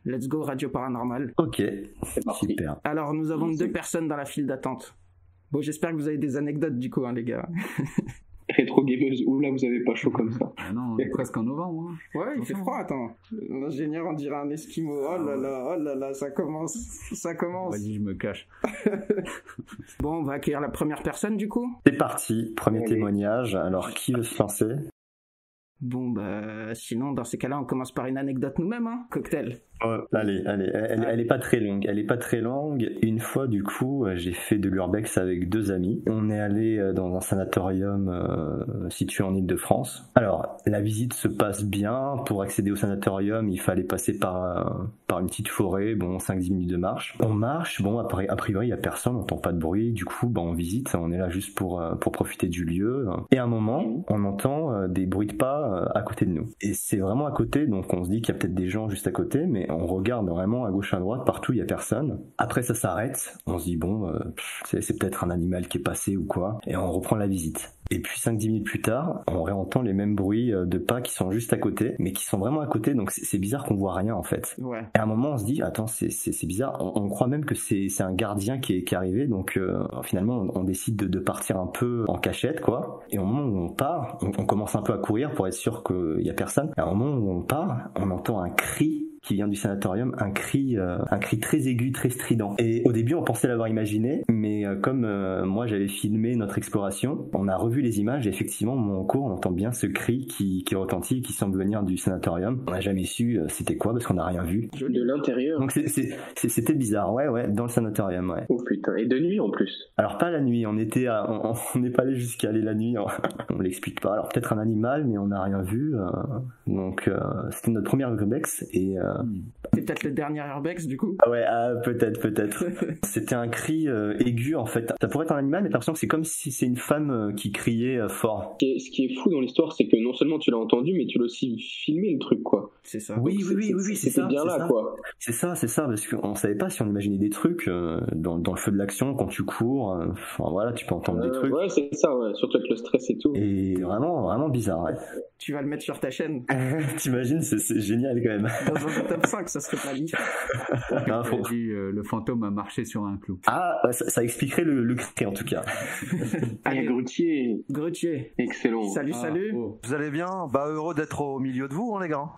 Let's go Radio Paranormal. Ok, super. Alors nous avons 2 personnes dans la file d'attente. Bon, j'espère que vous avez des anecdotes du coup, hein, les gars. Rétro gameuse, oula, vous avez pas chaud comme ça. Ah non, on est presque en novembre. Hein. Ouais, il fait froid, attends. L'ingénieur, on dirait un esquimau. Oh là là, ça commence. Vas-y, je me cache. Bon, on va accueillir la première personne du coup. C'est parti, premier témoignage. Alors, qui veut se lancer? Bon, bah, sinon, dans ces cas-là, on commence par une anecdote nous-mêmes, hein. Cocktail. Allez, elle est pas très longue. Une fois, du coup, j'ai fait de l'urbex avec 2 amis. On est allé dans un sanatorium situé en Île-de-France. Alors, la visite se passe bien. Pour accéder au sanatorium, il fallait passer par une petite forêt, bon, 5-10 minutes de marche. On marche, bon, a priori, il y a personne, on entend pas de bruit. Du coup, on visite, on est là juste pour profiter du lieu. Et à un moment, on entend des bruits de pas à côté de nous. Et c'est vraiment à côté, donc on se dit qu'il y a peut-être des gens juste à côté, mais on regarde vraiment à gauche à droite, partout il y a personne. Après ça s'arrête, on se dit bon, c'est peut-être un animal qui est passé ou quoi, et on reprend la visite. Et puis 5-10 minutes plus tard, on réentend les mêmes bruits de pas qui sont juste à côté, mais qui sont vraiment à côté, donc c'est bizarre qu'on voit rien en fait. Ouais. Et à un moment on se dit, attends, c'est bizarre, on croit même que c'est un gardien qui est arrivé, donc finalement on décide de partir un peu en cachette, quoi. Et au moment où on part, on commence un peu à courir pour être sûr qu'il y a personne. Et à un moment où on part, on entend un cri qui vient du sanatorium, un cri très aigu, très strident. Et au début, on pensait l'avoir imaginé, mais comme moi j'avais filmé notre exploration, on a revu les images et effectivement, au moment en cours, on entend bien ce cri qui retentit, qui semble venir du sanatorium. On n'a jamais su c'était quoi parce qu'on n'a rien vu. De l'intérieur. Donc c'était bizarre, ouais, dans le sanatorium, ouais. Oh putain, et de nuit en plus. Alors pas la nuit, on n'est pas allé jusqu'à aller la nuit, on l'explique pas. Alors peut-être un animal, mais on n'a rien vu. Donc c'était notre première urbex et c'est peut-être le dernier urbex du coup. Ouais, peut-être. C'était un cri aigu en fait. Ça pourrait être un animal, mais t'as l'impression que c'est comme si c'est une femme qui criait fort. Ce qui est fou dans l'histoire, c'est que non seulement tu l'as entendu, mais tu l'as aussi filmé le truc, quoi. C'est ça. Oui, c'est ça. Bien là, quoi. C'est ça, parce qu'on savait pas si on imaginait des trucs dans le feu de l'action quand tu cours. Enfin voilà, tu peux entendre des trucs. Ouais, c'est ça, ouais. Surtout avec le stress et tout. Et vraiment bizarre. Ouais. Tu vas le mettre sur ta chaîne. T'imagines, c'est génial quand même. Dans un top 5, ça serait pas dit. Le fantôme a marché sur un clou. Ah, ça expliquerait le cri en tout cas. Allez, Grutier. Excellent. Salut. Oh. Vous allez bien? Heureux d'être au milieu de vous, hein, les gars.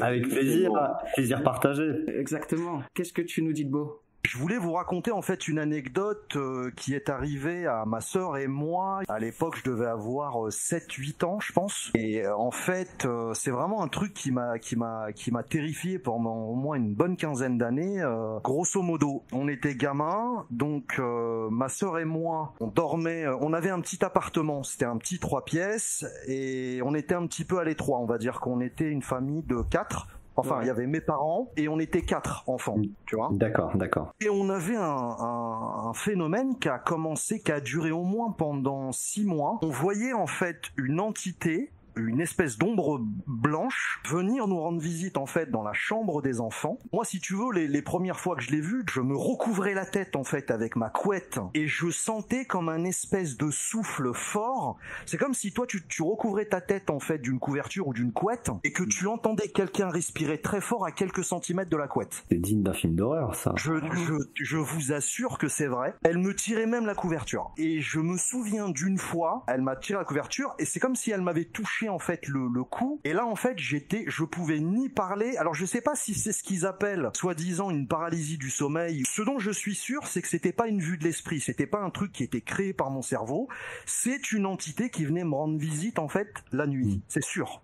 Avec plaisir partagé. Exactement. Qu'est-ce que tu nous dis de beau? Je voulais vous raconter en fait une anecdote qui est arrivée à ma sœur et moi. À l'époque, je devais avoir 7-8 ans, je pense. Et en fait, c'est vraiment un truc qui m'a terrifié pendant au moins une bonne quinzaine d'années. Grosso modo, on était gamins, donc ma sœur et moi, on dormait, on avait un petit appartement, c'était un petit 3 pièces et on était un petit peu à l'étroit, on va dire qu'on était une famille de 4. Enfin, il y avait mes parents et on était 4 enfants, tu vois. D'accord. Et on avait un phénomène qui a duré au moins pendant 6 mois. On voyait en fait une entité, une espèce d'ombre blanche venir nous rendre visite en fait dans la chambre des enfants. Moi, si tu veux, les premières fois que je l'ai vu, je me recouvrais la tête en fait avec ma couette et je sentais comme un espèce de souffle fort. C'est comme si toi tu recouvrais ta tête en fait d'une couverture ou d'une couette et que tu entendais quelqu'un respirer très fort à quelques centimètres de la couette. C'est digne d'un film d'horreur, ça. Je vous assure que c'est vrai. Elle me tirait même la couverture. Et je me souviens d'une fois, elle m'a tiré la couverture et c'est comme si elle m'avait touché en fait le cou. Et là en fait je pouvais ni parler. Alors je sais pas si c'est ce qu'ils appellent soi-disant une paralysie du sommeil. Ce dont je suis sûr, c'est que c'était pas une vue de l'esprit. C'était pas un truc qui était créé par mon cerveau. C'est une entité qui venait me rendre visite en fait la nuit. C'est sûr.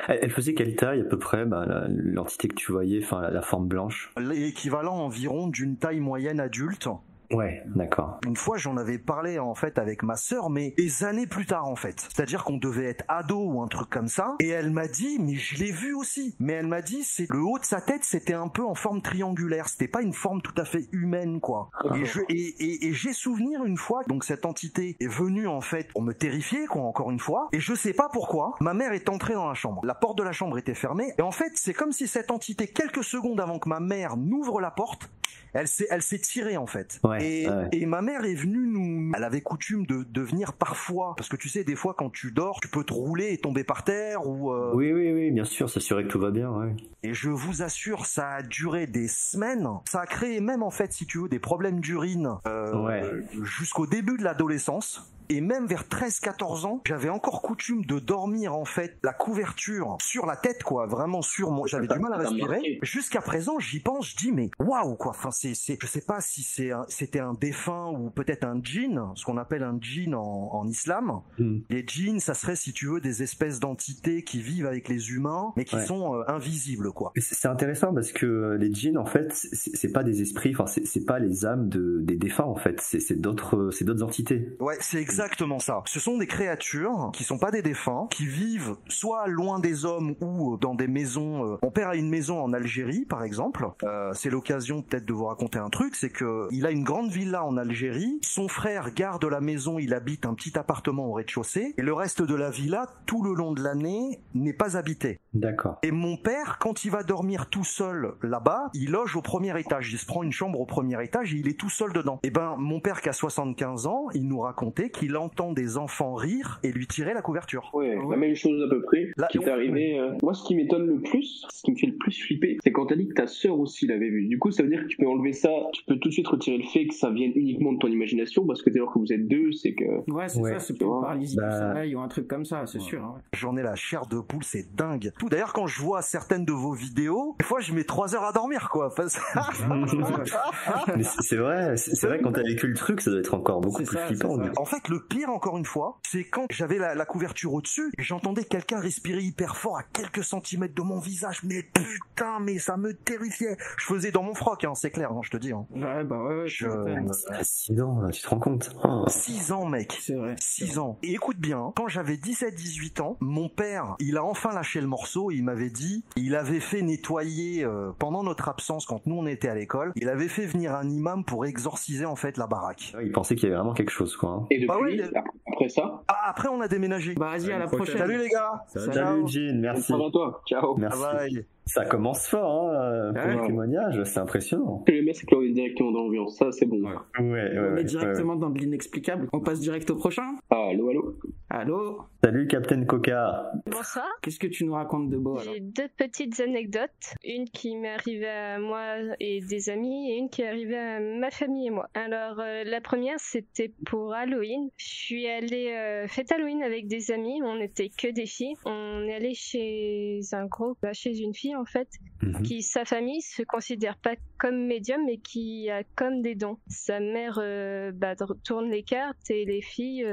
Elle faisait quelle taille à peu près, l'entité que tu voyais, enfin la forme blanche? L'équivalent environ d'une taille moyenne adulte. Ouais, d'accord. Une fois, j'en avais parlé en fait avec ma sœur, mais des années plus tard en fait. C'est-à-dire qu'on devait être ado ou un truc comme ça. Et elle m'a dit, mais je l'ai vu aussi. Mais elle m'a dit, c'est le haut de sa tête, c'était un peu en forme triangulaire. C'était pas une forme tout à fait humaine, quoi. Et j'ai souvenir une fois, donc cette entité est venue en fait pour me terrifier, quoi, encore une fois. Et je sais pas pourquoi, ma mère est entrée dans la chambre. La porte de la chambre était fermée. Et en fait, c'est comme si cette entité, quelques secondes avant que ma mère n'ouvre la porte, elle s'est tirée en fait. Ouais. Et ma mère est venue elle avait coutume de venir parfois, parce que tu sais, des fois quand tu dors, tu peux te rouler et tomber par terre ou. Oui, bien sûr, s'assurer que tout va bien, ouais. Et je vous assure, ça a duré des semaines. Ça a créé même en fait, si tu veux, des problèmes d'urine jusqu'au début de l'adolescence. Et même vers 13-14 ans, j'avais encore coutume de dormir en fait la couverture sur la tête, quoi, vraiment sur mon. J'avais du mal à respirer. Jusqu'à présent, j'y pense, je dis mais waouh, quoi. Enfin, je sais pas si c'était un défunt ou peut-être un djinn, ce qu'on appelle un djinn en islam. Les djinns, ça serait, si tu veux, des espèces d'entités qui vivent avec les humains, mais qui sont invisibles, quoi. C'est intéressant parce que les djinns, en fait, c'est pas des esprits, enfin, c'est pas les âmes des défunts, en fait. C'est d'autres entités. Ouais, c'est exactement ça. Ce sont des créatures qui sont pas des défunts, qui vivent soit loin des hommes ou dans des maisons. Mon père a une maison en Algérie, par exemple. C'est l'occasion peut-être de vous raconter un truc, c'est que il a une grande villa en Algérie. Son frère garde la maison, il habite un petit appartement au rez-de-chaussée, et le reste de la villa, tout le long de l'année, n'est pas habité. D'accord. Et mon père, quand il va dormir tout seul là-bas, il loge au premier étage. Il se prend une chambre au premier étage et il est tout seul dedans. Et ben, mon père qui a 75 ans, il nous racontait qu'il entend des enfants rire et lui tirer la couverture. Ouais, la même chose à peu près qui est arrivé. Moi, ce qui m'étonne le plus, ce qui me fait le plus flipper, c'est quand t'as dit que ta sœur aussi l'avait vu. Du coup, ça veut dire que tu peux enlever ça, tu peux tout de suite retirer le fait que ça vienne uniquement de ton imagination, parce que dès lors que vous êtes deux, c'est que... Ouais, c'est ça, c'est pour une paralysie du sommeil ou un truc comme ça, c'est sûr. Hein. J'en ai la chair de poule, c'est dingue. D'ailleurs, quand je vois certaines de vos vidéos, des fois, je mets 3 heures à dormir, quoi. Mais c'est vrai, quand t'as vécu le truc, ça doit être encore beaucoup plus flippant. En fait, le pire, encore une fois, c'est quand j'avais la couverture au-dessus et j'entendais quelqu'un respirer hyper fort à quelques centimètres de mon visage. Mais putain, mais ça me terrifiait. Je faisais dans mon froc, hein, c'est clair, hein, je te dis. Hein. Ouais. C'est 6 ans, tu te rends compte 6 ans, mec. C'est vrai. 6 ans. Et écoute bien, quand j'avais 17-18 ans, mon père, il a enfin lâché le morceau et il m'avait dit, il avait fait nettoyer, pendant notre absence, quand nous on était à l'école, il avait fait venir un imam pour exorciser en fait la baraque. Il pensait qu'il y avait vraiment quelque chose, quoi. Et depuis, après ça après on a déménagé. Bah vas-y, à la prochaine. Salut les gars. Salut Jean, merci. À toi, ciao. Merci. Bye. Ça commence fort, hein, pour le témoignage, c'est impressionnant. Ce que j'aime bien, c'est que là, on est directement dans l'ambiance, ça, c'est bon. On est directement dans de l'inexplicable. On passe direct au prochain. Allô. Salut Captain Coca. Bonsoir. Qu'est-ce que tu nous racontes de beau alors? J'ai 2 petites anecdotes. Une qui m'est arrivée à moi et des amis, et une qui est arrivée à ma famille et moi. Alors, la première, c'était pour Halloween. Je suis allée fête Halloween avec des amis, on n'était que des filles. On est allé chez chez une fille en fait, qui, sa famille, se considère pas comme médium, mais qui a comme des dons. Sa mère tourne les cartes et les filles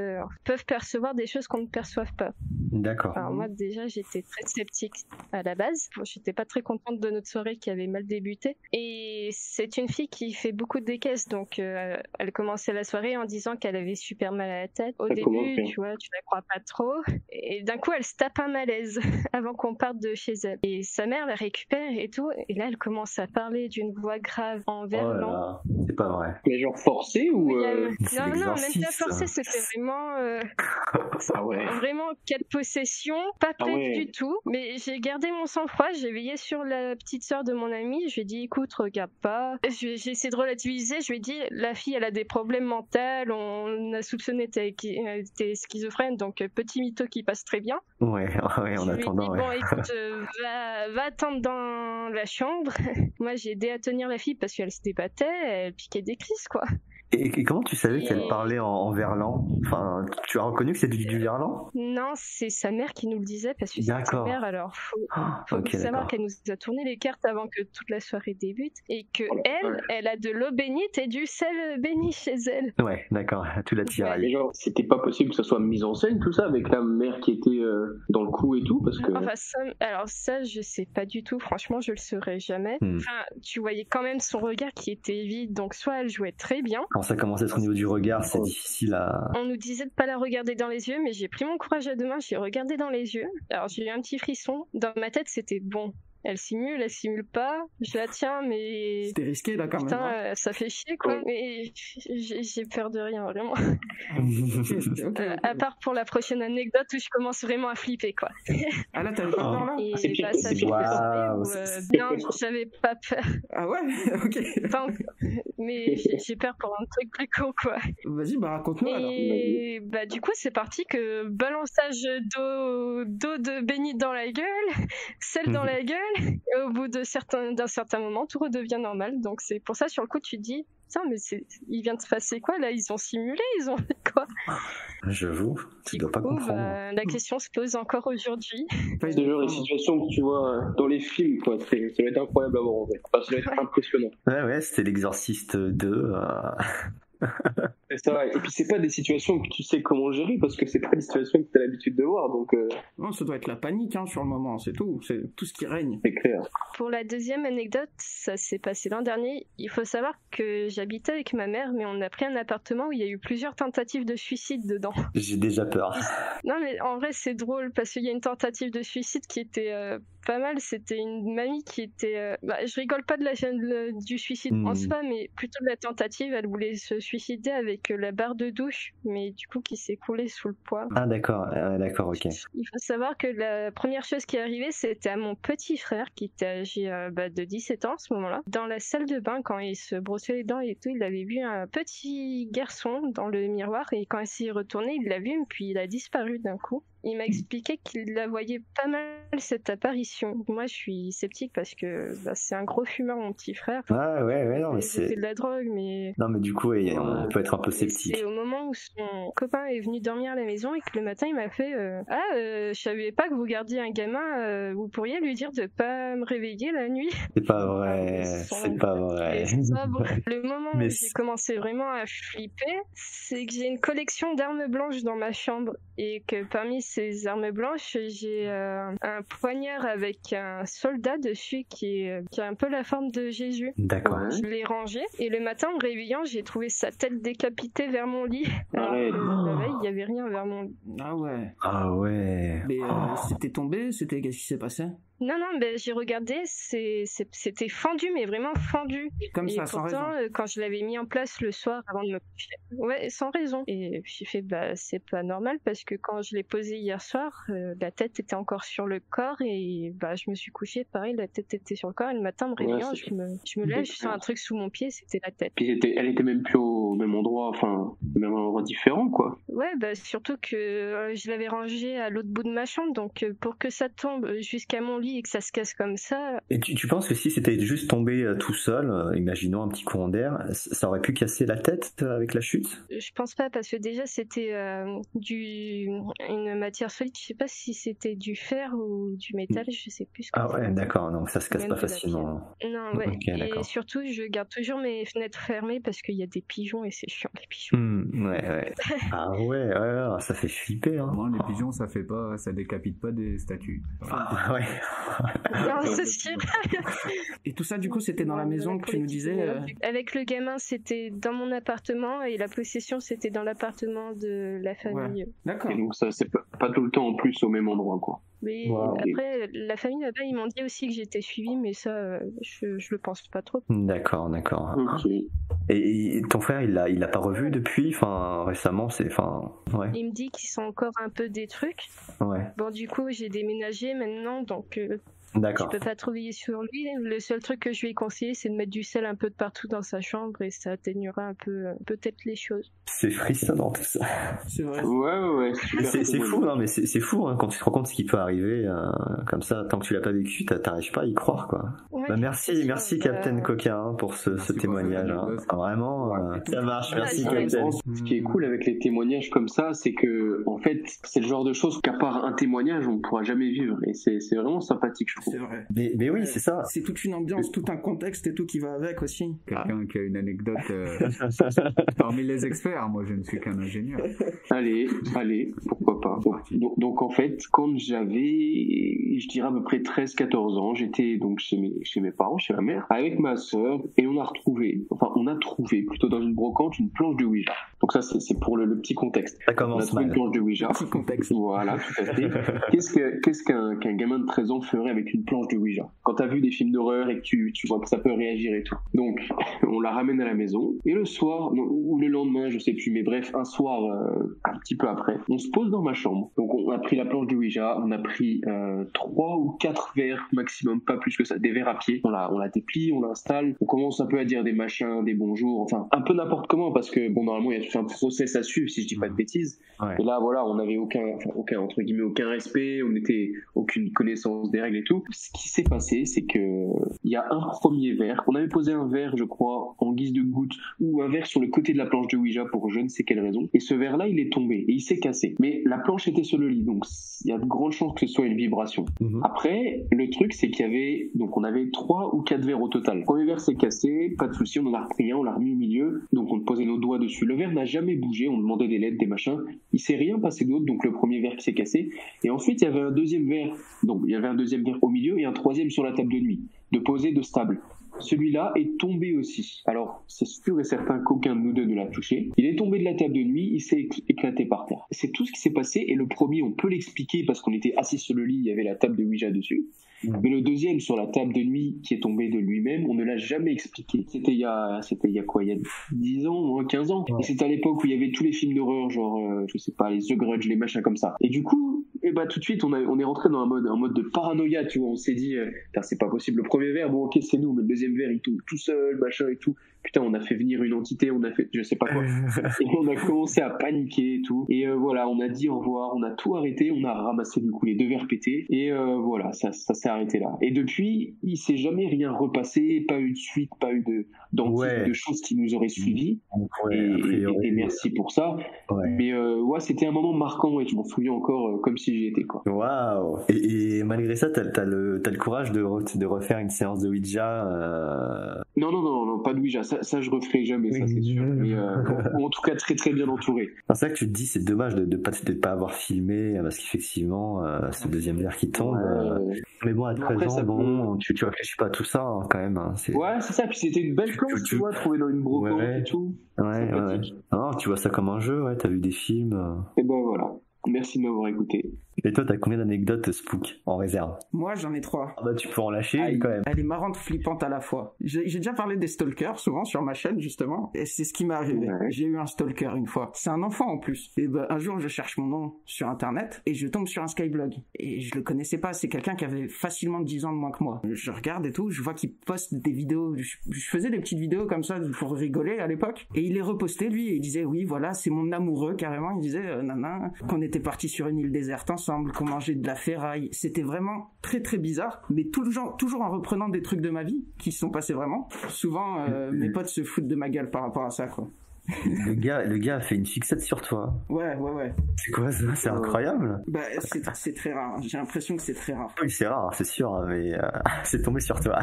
peuvent percevoir des choses qu'on ne perçoive pas. D'accord. Alors moi déjà j'étais très sceptique à la base. J'étais pas très contente de notre soirée qui avait mal débuté. Et c'est une fille qui fait beaucoup de décaisses, donc elle commençait la soirée en disant qu'elle avait super mal à la tête. Au début, tu vois, tu la crois pas trop. Et d'un coup elle se tape un malaise avant qu'on parte de chez elle. Et sa mère la récupère et tout. Et là elle commence à parler d'une voix grave en verlan. C'est pas vrai. Mais genre forcé ou Non, même pas forcé, c'était vraiment vraiment cas de possession, pas prête du tout. Mais j'ai gardé mon sang-froid, j'ai veillé sur la petite sœur de mon ami, je lui ai dit écoute, regarde pas. J'ai essayé de relativiser, je lui ai dit la fille elle a des problèmes mentaux, on a soupçonné qu'elle était schizophrène, donc petit mytho qui passe très bien. Ouais, en attendant. Bon écoute, va attendre dans la chambre. Moi j'ai aidé à tenir la fille parce qu'elle se débattait, elle piquait des crises quoi. Et comment tu savais qu'elle parlait en verlan? Enfin, tu as reconnu que c'était du verlan? Non, c'est sa mère qui nous le disait parce que c'est sa mère. Alors, faut savoir qu'elle nous a tourné les cartes avant que toute la soirée débute et que elle a de l'eau bénite et du sel béni chez elle. Ouais, d'accord, tu l'as tiré. Mais genre, c'était pas possible que ça soit mis en scène tout ça avec la mère qui était dans le coup et tout parce que. Enfin, ça, je sais pas du tout. Franchement, je le saurais jamais. Enfin, tu voyais quand même son regard qui était vide, donc soit elle jouait très bien. Quand ça commence à être au niveau du regard, c'est difficile à... On nous disait de pas la regarder dans les yeux, mais j'ai pris mon courage à deux mains, j'ai regardé dans les yeux. Alors j'ai eu un petit frisson. Dans ma tête, c'était bon. elle simule pas. Je la tiens, mais... C'était risqué, là, quand même. Putain, ça fait chier, quoi. Mais j'ai peur de rien, vraiment. Okay. À part pour la prochaine anecdote où je commence vraiment à flipper, quoi. Ah là, t'avais pas peur, là? Et bah, ça fait non, j'avais pas peur. Ah ouais? Ok. Enfin, mais j'ai peur pour un truc plus con, quoi. Vas-y, bah raconte-moi alors. Et bah du coup, c'est parti que balançage d'eau de bénite dans la gueule, sel dans la gueule, et au bout d'un certain moment, tout redevient normal. Donc c'est pour ça, sur le coup, tu te dis, tiens, mais il vient de se passer quoi là? Ils ont simulé, ils ont fait quoi? J'avoue, tu dois pas comprendre. La question se pose encore aujourd'hui. C'est genre les situations que tu vois dans les films, quoi. Ça va être incroyable à voir en fait. Enfin, ça va être impressionnant. Ouais, c'était l'Exorciste 2. C'est ça, et puis c'est pas des situations que tu sais comment gérer parce que c'est pas des situations que tu as l'habitude de voir, donc non, ça doit être la panique sur le moment, c'est tout ce qui règne. C'est clair. Pour la deuxième anecdote, ça s'est passé l'an dernier. Il faut savoir que j'habitais avec ma mère, mais on a pris un appartement où il y a eu plusieurs tentatives de suicide dedans. J'ai déjà peur. Non mais en vrai c'est drôle parce qu'il y a une tentative de suicide qui était pas mal. C'était une mamie qui était... je rigole pas du suicide en soi, mais plutôt de la tentative. Elle voulait se suicider avec la barre de douche, mais du coup qui s'est coulée sous le poids. Ah d'accord, ok. Il faut savoir que la première chose qui est arrivée, c'était à mon petit frère qui était âgé de 17 ans à ce moment-là. Dans la salle de bain, quand il se brossait les dents et tout, il avait vu un petit garçon dans le miroir et quand il s'est retourné, il l'a vu puis il a disparu d'un coup. Il m'a expliqué qu'il la voyait pas mal cette apparition. Moi, je suis sceptique parce que c'est un gros fumeur, mon petit frère. Ah ouais, non mais c'est... fait de la drogue, mais... Non mais du coup, on peut être un peu sceptique. C'est au moment où son copain est venu dormir à la maison et que le matin, il m'a fait je savais pas que vous gardiez un gamin, vous pourriez lui dire de pas me réveiller la nuit. C'est pas vrai, c'est pas vrai. Le moment où j'ai commencé vraiment à flipper, c'est que j'ai une collection d'armes blanches dans ma chambre et que parmi ces armes blanches, j'ai un poignard avec un soldat dessus qui a un peu la forme de Jésus. D'accord. Je l'ai rangé et le matin, en me réveillant, j'ai trouvé sa tête décapitée vers mon lit. Alors que la veille, il n'y avait rien vers mon lit. Ah ouais. Mais Oh. c'était tombé, qu'est-ce qui s'est passé? Non, j'ai regardé, c'était fendu, mais vraiment fendu. Comme ça, et sans pourtant, raison. quand je l'avais mis en place le soir avant de me coucher, ouais, sans raison. Et j'ai fait, c'est pas normal parce que quand je l'ai posé hier soir, la tête était encore sur le corps et je me suis couchée, pareil, la tête était sur le corps et le matin, en me réveillant, je me lève, je sens un truc sous mon pied, c'était la tête. Puis elle était même plus au même endroit, même endroit différent, quoi. Ouais, surtout que je l'avais rangé à l'autre bout de ma chambre, donc pour que ça tombe jusqu'à mon lit et que ça se casse comme ça. Et tu penses que si c'était juste tombé tout seul, imaginons un petit courant d'air, ça aurait pu casser la tête avec la chute? Je pense pas parce que déjà c'était une matière solide, je sais pas si c'était du fer ou du métal, je sais plus. Ah ouais, d'accord, donc ça se casse pas facilement. Non, ouais. Okay, et surtout, je garde toujours mes fenêtres fermées parce qu'il y a des pigeons et c'est chiant les pigeons. Ouais. Ah ouais, ça fait flipper. Hein. Non, les pigeons, ça décapite pas des statues. Ah ouais. Non, c'est sûr. Et tout ça, du coup, c'était dans la maison que tu nous disais Avec le gamin, c'était dans mon appartement et la possession, c'était dans l'appartement de la famille. Ouais. D'accord. Et donc ça, c'est pas tout le temps en plus au même endroit, quoi. Mais après, la famille là-bas, ils m'ont dit aussi que j'étais suivie, mais ça, je le pense pas trop. D'accord. Okay. Et ton frère, il l'a pas revu depuis, récemment, ouais. Il me dit qu'ils sont encore un peu des trucs. Ouais. Bon, du coup, j'ai déménagé maintenant, donc D'accord. je peux pas trop veiller sur lui. Le seul truc que je lui ai conseillé, c'est de mettre du sel un peu de partout dans sa chambre et ça atténuera un peu peut-être les choses. C'est frissonnant tout ça. C'est vrai. Ouais. C'est fou, hein, mais c'est fou hein, quand tu te rends compte ce qui peut arriver comme ça. Tant que tu l'as pas vécu, t'arrives pas à y croire, quoi. Ouais, merci Captain Coquin pour ce témoignage. Vraiment, ça marche. Merci Captain. Ce qui est cool avec les témoignages comme ça, c'est que en fait, c'est le genre de choses qu'à part un témoignage, on pourra jamais vivre. Et c'est vraiment sympathique, je trouve. C'est vrai. Mais oui, c'est ça. C'est toute une ambiance, tout un contexte et tout qui va avec aussi. Quelqu'un qui a une anecdote parmi les experts, moi je ne suis qu'un ingénieur. Allez, pourquoi pas. Donc en fait, quand j'avais, je dirais à peu près 13-14 ans, j'étais donc chez mes parents, chez ma mère, avec ma sœur, et on a trouvé plutôt dans une brocante une planche de Ouija. Donc ça c'est pour le petit contexte. Ça commence mal. Une planche de Ouija. Petit contexte. Voilà, tout à fait. Qu'est-ce qu'un gamin de 13 ans ferait avec une planche de Ouija? quand t'as vu des films d'horreur et que tu vois que ça peut réagir et tout. Donc on la ramène à la maison et le soir ou le lendemain, je sais plus, mais bref, un soir un petit peu après, on se pose dans ma chambre. Donc on a pris la planche de Ouija, on a pris 3 ou 4 verres maximum, pas plus que ça, des verres à pied. On la déplie, on l'installe, on commence un peu à dire des machins, des bonjours, enfin un peu n'importe comment parce que bon, normalement il y a tout un process à suivre si je dis pas de bêtises. Ouais. Et là voilà, on avait aucun entre guillemets aucun respect, on n'était aucune connaissance des règles et tout. Ce qui s'est passé, c'est que il y a un premier verre, on avait posé un verre, je crois, en guise de goutte ou un verre sur le côté de la planche de Ouija pour je ne sais quelle raison. Et ce verre là, il est tombé et il s'est cassé. Mais la planche était sur le lit, donc il y a de grandes chances que ce soit une vibration. Après, le truc c'est qu'il y avait on avait 3 ou 4 verres au total. Le premier verre s'est cassé, pas de souci, on en a repris un, on l'a remis au milieu, donc on posait nos doigts dessus. Le verre n'a jamais bougé, on demandait des lettres, des machins, il s'est rien passé d'autre, donc le premier verre qui s'est cassé. Et ensuite il y avait un deuxième verre, donc il y avait un deuxième verre au milieu et un troisième sur la table de nuit, de posé, de stable. Celui-là est tombé aussi. Alors, c'est sûr et certain qu'aucun de nous deux ne l'a touché. Il est tombé de la table de nuit, il s'est éclaté par terre. C'est tout ce qui s'est passé, et le premier, on peut l'expliquer parce qu'on était assis sur le lit, il y avait la table de Ouija dessus. Mais le deuxième, sur la table de nuit, qui est tombé de lui-même, on ne l'a jamais expliqué. C'était il y a quoi, il y a 10 ans, 15 ans. Et c'était à l'époque où il y avait tous les films d'horreur, genre, je sais pas, les The Grudge, les machins comme ça. Et du coup, tout de suite, on est rentré dans un mode de paranoïa, tu vois. On s'est dit, c'est pas possible. Le premier verre, bon, ok, c'est nous, mais le deuxième verre, il tombe tout seul, machin et tout. Putain, on a fait venir une entité, on a fait, je sais pas quoi. Et on a commencé à paniquer et tout. Et voilà, on a dit au revoir, on a tout arrêté, on a ramassé du coup les 2 verres pétés. Et voilà, ça s'est arrêté là. Et depuis, il s'est jamais rien repassé, pas eu de suite, pas eu de choses qui nous auraient suivis. Et merci pour ça. Ouais. Mais c'était un moment marquant et je m'en souviens encore comme si j'y étais, quoi. Waouh. Et malgré ça, t'as le courage de refaire une séance de Ouija. Non, pas de Ouija. Ça je referai jamais, ça c'est sûr. Mais en tout cas très très bien entouré. C'est ça que tu te dis, c'est dommage de pas avoir filmé parce qu'effectivement ce deuxième verre qui tombe. Mais bon, à 13 ans, tu réfléchis pas à tout ça hein, quand même. Hein, ouais, c'est ça. Puis c'était une belle planche, tu vois, trouvée dans une brocante et tout. Ouais. Non, tu vois ça comme un jeu, ouais. T'as vu des films. Et ben voilà. Merci de m'avoir écouté. Et toi, t'as combien d'anecdotes spook en réserve? Moi, j'en ai 3. Ah bah, tu peux en lâcher une quand même. Elle est marrante, flippante à la fois. J'ai déjà parlé des stalkers, souvent, sur ma chaîne, justement. Et c'est ce qui m'est arrivé. Ouais. J'ai eu un stalker une fois. C'est un enfant, en plus. Et un jour, je cherche mon nom sur Internet et je tombe sur un Skyblog. Et je le connaissais pas. C'est quelqu'un qui avait facilement 10 ans de moins que moi. Je regarde et tout. Je vois qu'il poste des vidéos. Je faisais des petites vidéos comme ça pour rigoler à l'époque. Et il les repostait, lui. Et il disait, oui, voilà, c'est mon amoureux, carrément. Il disait, nana, qu'on était partis sur une île déserte ensemble, qu'on mangeait de la ferraille. C'était vraiment très très bizarre, mais toujours en reprenant des trucs de ma vie qui se sont passés vraiment. Souvent, mes potes se foutent de ma gueule par rapport à ça, quoi. Le gars a fait une fixette sur toi. Ouais. C'est quoi ça? C'est incroyable. Bah, c'est très rare. J'ai l'impression que c'est très rare. Oui, c'est rare, c'est sûr, mais c'est tombé sur toi.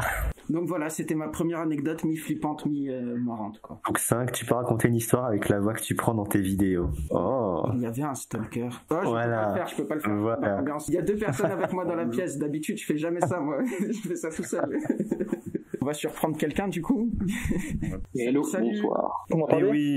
Donc voilà, c'était ma première anecdote mi-flippante, mi-marrante, quoi. Donc 5, tu peux raconter une histoire avec la voix que tu prends dans tes vidéos. Oh. Il y avait un stalker. Je peux pas le faire. Voilà. Il y a 2 personnes avec moi dans la pièce. D'habitude, je fais jamais ça, moi. Je fais ça tout seul. On va surprendre quelqu'un, du coup. Hello, bonsoir. Vous m'entendez? Oui.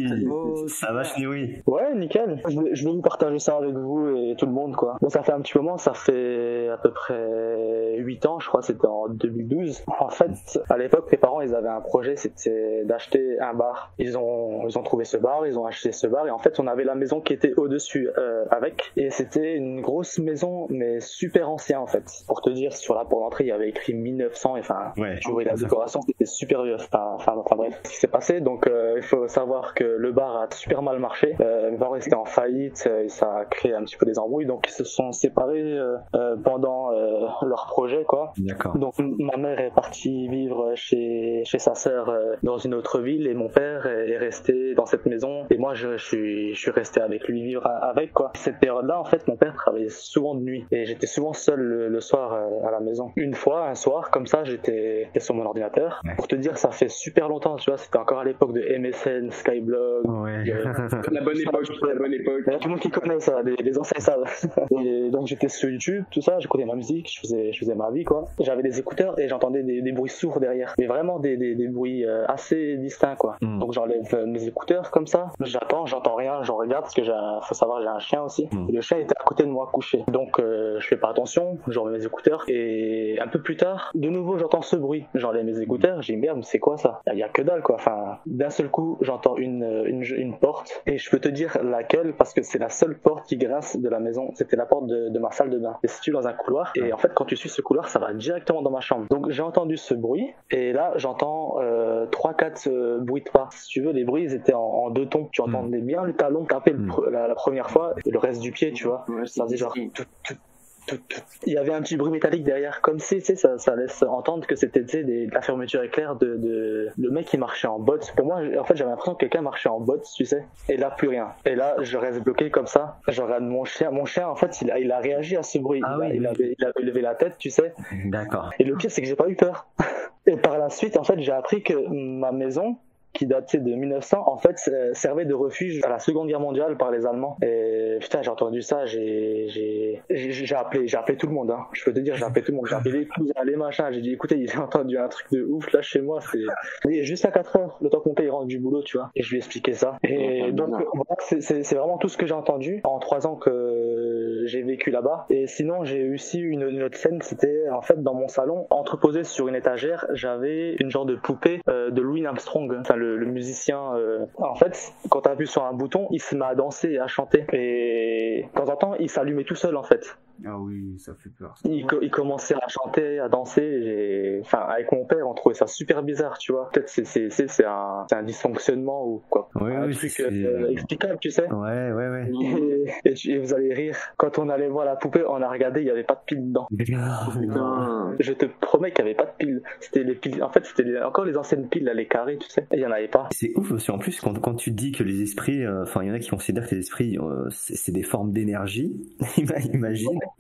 Ça va, oui. Ouais, nickel. Je vais vous partager ça avec vous et tout le monde, quoi. Bon, ça fait un petit moment, ça fait à peu près 8 ans, je crois, c'était en 2012. En fait, à l'époque, mes parents, ils avaient un projet, c'était d'acheter un bar. Ils ont trouvé ce bar, ils ont acheté ce bar, et en fait, on avait la maison qui était au-dessus avec, et c'était une grosse maison, mais super ancienne, en fait. Pour te dire, sur la porte d'entrée, il y avait écrit 1900, enfin, tu voyais la décoration, c'était super vieux. Enfin, bref, ce qui s'est passé, donc il faut savoir que le bar a super mal marché. Le bar était en faillite, et ça a créé un petit peu des embrouilles, donc ils se sont séparés pendant leur projet, quoi. D'accord. Donc ma mère est partie vivre chez sa sœur dans une autre ville, et mon père est resté dans cette maison, et moi je suis resté avec lui, vivre avec, quoi. Cette période-là, en fait, mon père travaillait souvent de nuit, et j'étais souvent seul le soir à la maison. Une fois, un soir, comme ça, j'étais sur mon ordinateur. Ouais. Pour te dire, ça fait super longtemps, tu vois, c'était encore à l'époque de MSN, Skyblog. Ouais. La bonne époque. Il y a tout le monde qui connaît ça, les anciens savent. Et donc j'étais sur YouTube, tout ça, j'écoutais ma musique, je faisais ma vie, quoi. J'avais des écouteurs et j'entendais des bruits sourds derrière, mais vraiment des bruits assez distincts, quoi. Donc j'enlève mes écouteurs comme ça, j'entends rien, je regarde parce que faut savoir, j'ai un chien aussi. Et le chien était à côté de moi couché, donc je fais pas attention, j'enlève mes écouteurs et un peu plus tard, de nouveau j'entends ce bruit, j'enlève mes écouteurs, j'ai dit merde, c'est quoi ça? Il y a que dalle, quoi. Enfin, d'un seul coup j'entends une porte et je peux te dire laquelle parce que c'est la seule porte qui grince de la maison. C'était la porte de ma salle de bain. C'est situé dans un couloir et en fait quand tu suis ce couloir ça va directement dans ma chambre. Donc j'ai entendu ce bruit et là j'entends 3-4 bruits de pas. Si tu veux, les bruits ils étaient en deux tons. Tu entendais bien le talon taper la première fois et le reste du pied, tu vois. Ça faisait genre il y avait un petit bruit métallique derrière, comme si ça laisse entendre que c'était la fermeture éclair de le mec qui marchait en bottes. Pour moi, en fait, j'avais l'impression que quelqu'un marchait en bottes, tu sais. Et là, plus rien. Et là, je reste bloqué comme ça. Je regarde mon chien. Mon chien, en fait, il a réagi à ce bruit. Il avait levé la tête, tu sais. D'accord. Et le pire, c'est que j'ai pas eu peur. Et par la suite, en fait, j'ai appris que ma maison, qui datait de 1900, en fait, servait de refuge à la Seconde Guerre mondiale par les Allemands. Et putain, j'ai entendu ça, j'ai appelé tout le monde, hein. Je peux te dire, j'ai appelé tout le monde, j'ai appelé les cousins, les machins, j'ai dit, écoutez, il a entendu un truc de ouf, là, chez moi, c'est juste à 4 heures, le temps qu'on paye, il rentre du boulot, tu vois. Et je lui ai expliqué ça. Et donc, c'est vraiment tout ce que j'ai entendu en 3 ans que j'ai vécu là-bas. Et sinon, j'ai aussi une autre scène, c'était, en fait, dans mon salon, entreposé sur une étagère, j'avais une genre de poupée de Louis Armstrong, enfin, le musicien. En fait, quand tu appuies sur un bouton, il se met à danser et à chanter. Et de temps en temps, il s'allumait tout seul, en fait. Ah oui, ça fait peur. Il commençait à chanter, à danser. Enfin, avec mon père, on trouvait ça super bizarre, tu vois. Peut-être c'est un dysfonctionnement ou quoi. Un truc explicable, tu sais. Ouais. Et vous allez rire. Quand on allait voir la poupée, on a regardé, il n'y avait pas de pile dedans. Je te promets qu'il n'y avait pas de pile. C'était les piles. En fait, c'était encore les anciennes piles, là, les carrés, tu sais. Et il n'y en avait pas. C'est ouf aussi. En plus, quand tu dis que les esprits, il y en a qui considèrent que les esprits, c'est des formes d'énergie.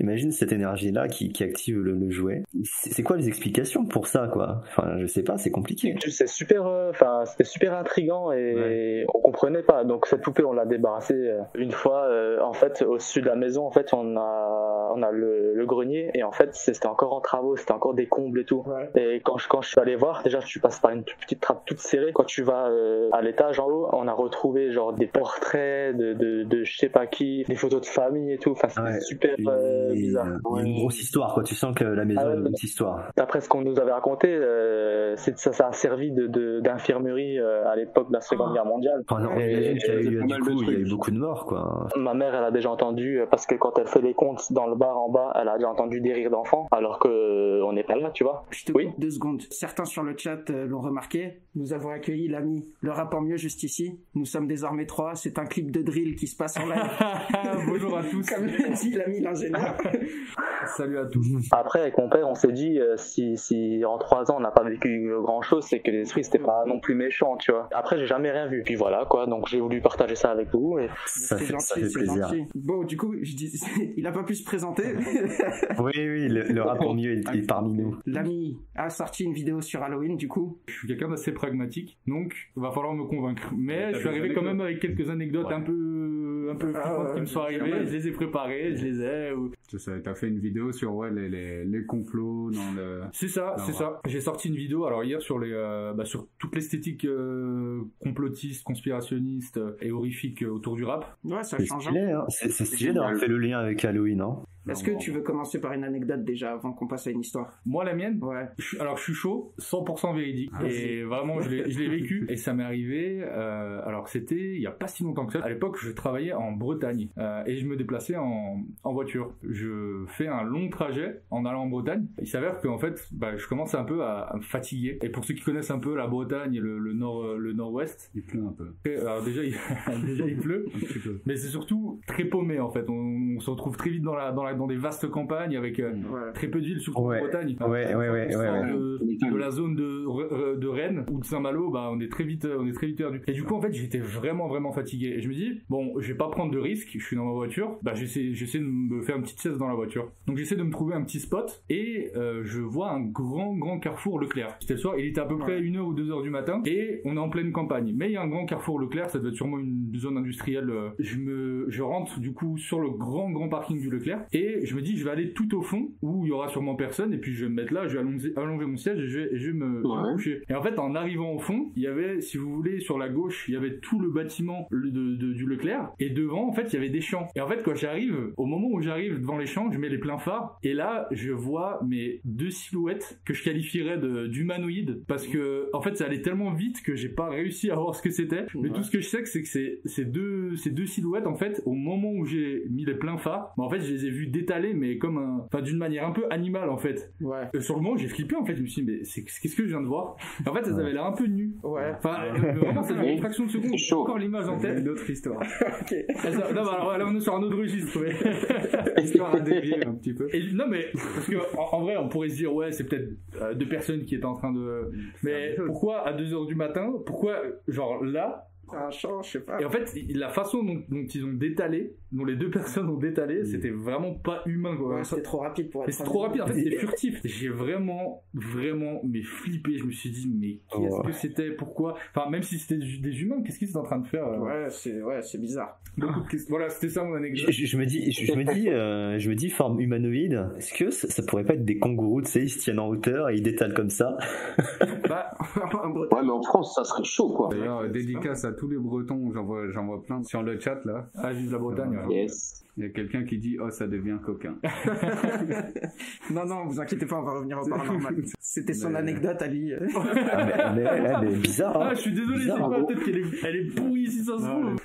Imagine cette énergie-là qui active le jouet. C'est quoi les explications pour ça, quoi? Enfin, je sais pas, c'est compliqué. C'est super, c'était super intriguant et on comprenait pas. Donc cette poupée, on l'a débarrassée une fois. En fait, au-dessus de la maison, en fait, on a le grenier et en fait, c'était encore en travaux, c'était encore des combles et tout. Ouais. Et quand je suis allé voir, déjà, tu passes par une petite trappe toute serrée. Quand tu vas à l'étage en haut, on a retrouvé genre des portraits de je sais pas qui, des photos de famille et tout. Enfin, c'était super bizarre. Il y a une grosse histoire, quoi. Tu sens que la maison a une grosse histoire. D'après ce qu'on nous avait raconté, ça a servi d'infirmerie à l'époque de la Seconde Guerre mondiale. J'imagine qu'il y a eu beaucoup de morts, quoi. Ma mère, elle a déjà entendu, parce que quand elle fait les comptes dans le bar en bas, elle a déjà entendu des rires d'enfants, alors qu'on n'est pas là, tu vois. Je te coupe 2 secondes. Certains sur le chat l'ont remarqué. Nous avons accueilli l'ami Le Rapport Mieux juste ici. Nous sommes désormais 3. C'est un clip de drill qui se passe en live. Bonjour à tous. Comme l'a dit l'ami l'ingénieur. Salut à tous. Après, avec mon père, on s'est dit, si en 3 ans on n'a pas vécu grand chose, c'est que les esprits c'était pas non plus méchant, tu vois. Après, j'ai jamais rien vu. Puis voilà, quoi. Donc j'ai voulu partager ça avec vous. Et... Ça fait plaisir. Gentil. Bon, du coup, je dis, il a pas pu se présenter. Oui, le Rapport Mieux est parmi nous. L'ami a sorti une vidéo sur Halloween, du coup. Je suis quelqu'un d'assez pragmatique, donc il va falloir me convaincre. Mais je suis arrivé quand même avec quelques anecdotes un peu flippantes qui me sont arrivées. Je les ai préparées, je les ai. T'as fait une vidéo sur les complots dans le. C'est ça. J'ai sorti une vidéo alors hier sur sur toute l'esthétique complotiste, conspirationniste et horrifique autour du rap. Ouais, ça change. C'est stylé d'avoir fait le lien avec Halloween, hein. Est-ce que tu veux commencer par une anecdote déjà avant qu'on passe à une histoire? Moi, la mienne? Ouais. Alors, je suis chaud, 100% véridique. Et vraiment, je l'ai vécu. Et ça m'est arrivé, alors c'était il y a pas si longtemps que ça. À l'époque, je travaillais en Bretagne. Et je me déplaçais en voiture. Je fais un long trajet en allant en Bretagne. Il s'avère qu'en fait, je commence un peu à me fatiguer. Et pour ceux qui connaissent un peu la Bretagne, le nord-ouest. Il pleut un peu. Alors déjà, il pleut. Mais c'est surtout très paumé, en fait. On se retrouve très vite dans des vastes campagnes avec très peu de villes, surtout en Bretagne. De la zone de Rennes ou de Saint-Malo, on est très vite perdu. Et du coup, en fait, j'étais vraiment fatigué. Et je me dis, bon, je vais pas prendre de risques. Je suis dans ma voiture. J'essaie de me faire une petite sieste dans la voiture. Donc j'essaie de me trouver un petit spot et je vois un grand carrefour Leclerc. C'était le soir, il était à peu près 1h ou 2h du matin et on est en pleine campagne. Mais il y a un grand carrefour Leclerc, ça doit être sûrement une zone industrielle. Je rentre du coup sur le grand parking du Leclerc et je me dis je vais aller tout au fond où il y aura sûrement personne et puis je vais me mettre là, je vais allonger mon siège et je vais me coucher. Et en fait en arrivant au fond, il y avait, si vous voulez, sur la gauche, il y avait tout le bâtiment du Leclerc et devant en fait il y avait des champs. Et en fait quand j'arrive, au moment où j'arrive devant les champs, je mets les pleins phares et là je vois mes deux silhouettes que je qualifierais d'humanoïdes parce que en fait ça allait tellement vite que j'ai pas réussi à voir ce que c'était. Mais tout ce que je sais c'est que ces deux silhouettes en fait au moment où j'ai mis les pleins phares, en fait je les ai vus d'étaler mais comme d'une manière un peu animale en fait. Sur le moment j'ai flippé en fait, je me suis dit mais qu'est-ce que je viens de voir. En fait elles avaient l'air un peu nues. Vraiment ça fait une fraction de seconde, j'ai encore l'image en tête. Une autre histoire. Non bah alors là on est sur un autre registre. Histoire à dévier un petit peu. Et, non mais parce que en vrai on pourrait se dire ouais c'est peut-être deux personnes qui étaient en train de, mais pourquoi à 2h du matin, pourquoi genre là un champ, je sais pas. Et en fait, la façon dont ils ont détalé, dont les deux personnes ont détalé, c'était vraiment pas humain, quoi. C'était trop rapide pour être. C'était trop rapide, en fait, c'était furtif. J'ai vraiment, mais flippé. Je me suis dit, mais qu'est-ce que c'était, pourquoi? Enfin, même si c'était des humains, qu'est-ce qu'ils étaient en train de faire? C'est bizarre. Donc, voilà, c'était ça mon anecdote. Je me dis, forme humanoïde, est-ce que ça pourrait pas être des kangourous, tu sais, ils se tiennent en hauteur et ils détalent comme ça? Ouais, mais en France, ça serait chaud, quoi. D'ailleurs, dédicace à tous les Bretons, j'en vois plein sur le chat là. Ah, vive la Bretagne. Yes. Il y a quelqu'un qui dit oh ça devient coquin. non, vous inquiétez pas, on va revenir au paranormal. C'était son anecdote à lui. mais bizarre. Ah, je suis désolé, j'ai pas peut-être qu'elle est pourrie si ça se trouve.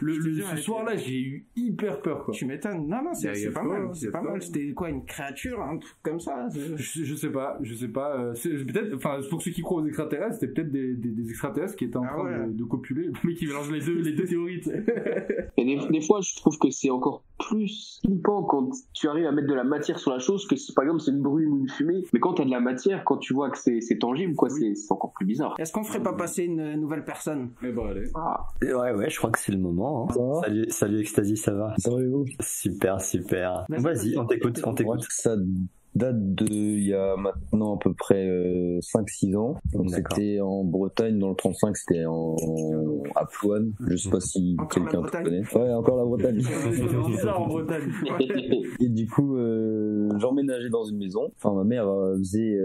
Ce soir-là, j'ai eu hyper peur, quoi. Tu m'étonnes. Non, c'est pas mal. C'est pas mal. C'était quoi, une créature, un truc comme ça? Je sais pas. Peut-être, enfin, pour ceux qui croient aux extraterrestres, c'était peut-être des extraterrestres qui étaient en train de copuler, mais qui mélangent les deux théories. Et des fois, je trouve que c'est encore plus flippant quand tu arrives à mettre de la matière sur la chose, que par exemple c'est une brume ou une fumée, mais quand t'as de la matière, quand tu vois que c'est tangible, quoi, c'est encore plus bizarre. Est-ce qu'on ferait pas passer une nouvelle personne? Eh ben allez. Ouais, je crois que c'est le moment. Hein. Salut Ecstasy, ça va? Ça va et vous? Super. Vas-y, on t'écoute. Ça date de il y a maintenant à peu près 5-6 ans. Donc c'était en Bretagne, dans le 35, c'était à Plouane. Je sais pas si quelqu'un connaît. Ouais, encore la Bretagne. C'est ça en Bretagne. Et du coup, j'emménageais dans une maison. Enfin, ma mère faisait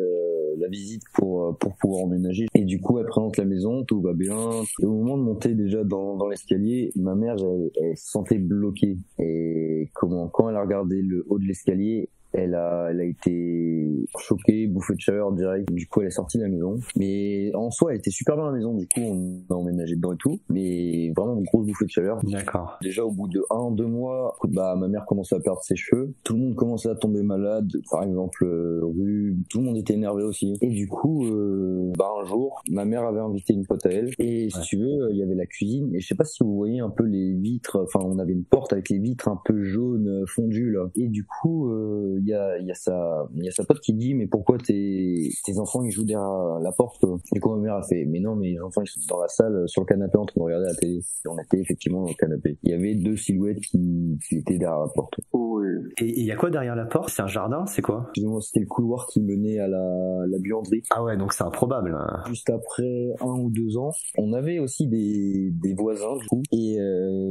la visite pour pouvoir emménager. Et du coup, elle présente la maison, tout va bien. Et au moment de monter déjà dans l'escalier, ma mère, elle se sentait bloquée. Et quand elle a regardé le haut de l'escalier, elle a été choquée, bouffée de chaleur direct. Du coup, elle est sortie de la maison. Mais en soi, elle était super bien la maison. Du coup, on a emménagé dedans et tout. Mais vraiment une grosse bouffée de chaleur. D'accord. Déjà, au bout de 1-2 mois, ma mère commençait à perdre ses cheveux. Tout le monde commençait à tomber malade. Par exemple, rhume. Tout le monde était énervé aussi. Et du coup, un jour, ma mère avait invité une pote à elle. Et si tu veux, il y avait la cuisine. Et je sais pas si vous voyez un peu les vitres. Enfin, on avait une porte avec les vitres un peu jaunes, fondues, là. Et du coup, il y a sa pote qui dit mais pourquoi tes enfants ils jouent derrière la porte? Du coup ma mère a fait mais non, mais les enfants ils sont dans la salle sur le canapé en train de regarder la télé. Et on était effectivement dans le canapé. Il y avait deux silhouettes qui étaient derrière la porte. Et il y a quoi derrière la porte? C'est un jardin? C'est quoi? Excusez-moi, c'était le couloir qui menait à la buanderie. Ah ouais, donc c'est improbable. Juste après 1 ou 2 ans, on avait aussi des voisins du coup. Et